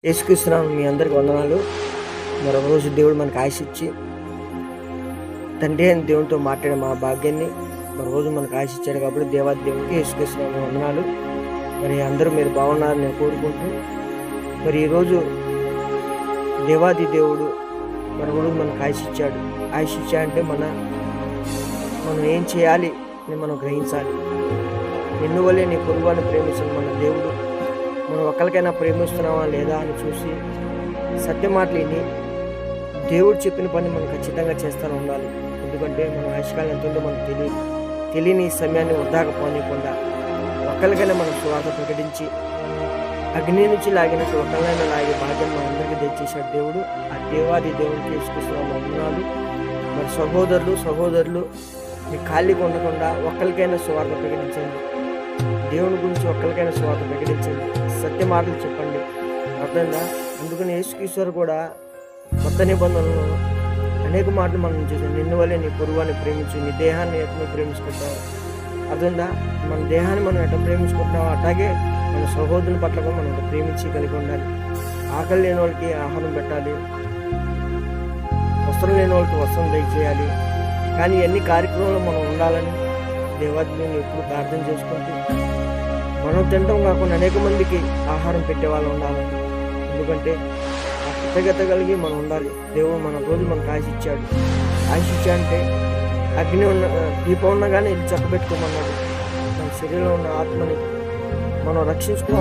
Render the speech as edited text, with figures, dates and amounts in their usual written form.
యేసుక్రీస్తునామం మీ అందరికి వందనాలు. మరొక రోజు దేవుడు మనకు ఆయుష్ ఇచ్చి తండ్రి అయిన దేవునితో మాట్లాడే మా భాగ్యాన్ని మరో రోజు మనకు ఆయుష్ ఇచ్చాడు కాబట్టి దేవాది దేవునికి యేసుక్రీస్తునామం వందనాలు. మరి అందరూ మీరు బాగున్నారని నేను కోరుకుంటూ మరి ఈరోజు దేవాది దేవుడు మరొక రోజు మనకు ఆయుష్ ఇచ్చాడు. ఆయుష్ ఇచ్చాడంటే మనం ఏం చేయాలి అని మనం గ్రహించాలి. నిన్ను వల్లే నీ పొరుగువాన్ని ప్రేమించిన మన దేవుడు మనం ఒక్కరికైనా ప్రేమిస్తున్నావా లేదా అని చూసి సత్య మాటలు విని దేవుడు చెప్పిన పని మనం ఖచ్చితంగా చేస్తూనే ఉండాలి. ఎందుకంటే మనం ఆయుష్కాలం ఎంత ఉందో మనకు తెలియని సమయాన్ని వృధాగా పోనీయకుండా ఒక్కరికైనా మనం స్వార్థ ప్రకటించి అగ్ని నుంచి లాగినట్టు ఒకళ్ళైనా లాగే భాగ్యం మన అందరికీ తెచ్చేసాడు దేవుడు. ఆ దేవాది దేవునికి యేసుక్రీస్తునామం వందనాలు. మరి సహోదరులు మీకు ఖాళీగా ఉండకుండా ఒక్కరికైనా స్వార్థ ప్రకటించండి. దేవుని గురించి ఒక్కరికైనా స్వార్థ ప్రకటించండి. సత్య మాటలు చెప్పండి. అర్థంగా అందుకని యేసుక్రీస్తు కూడా కొత్త నిబంధనలు అనేక మాటలు మనం చూసాం. నిన్ను వల్లే నీ పొరుగువాన్ని ప్రేమించు, నీ దేహాన్ని ఎట్లా ప్రేమించుకుంటావు. అర్థంగా మన దేహాన్ని మనం ఎట్లా ప్రేమించుకుంటున్నావు అట్లాగే మన సహోదరుని పట్ల కూడా మనం ప్రేమించి కలిగి ఉండాలి. ఆకలి లేని వాళ్ళకి ఆహారం పెట్టాలి, వస్త్రం లేని వాళ్ళకి వస్త్రం దయచేయాలి. కానీ ఎన్ని కార్యక్రమాలు మనం ఉండాలని దేవాదిని ఎప్పుడు ప్రార్థన చేసుకుంటూ మనం తినడం కాకుండా అనేక మందికి ఆహారం పెట్టేవాళ్ళు ఉండాలి. ఎందుకంటే ఆ కృతజ్ఞత కలిగి మనం ఉండాలి. దేవుడు మన రోజు మనకు ఆశ ఇచ్చాడు. ఆశ ఇచ్చాడంటే అగ్ని ఉన్న దీపం ఉన్నా కానీ ఇది చక్కబెట్టుకోమన్నాడు. మన శరీరంలో ఉన్న ఆత్మని మనం రక్షించుకోవాలి.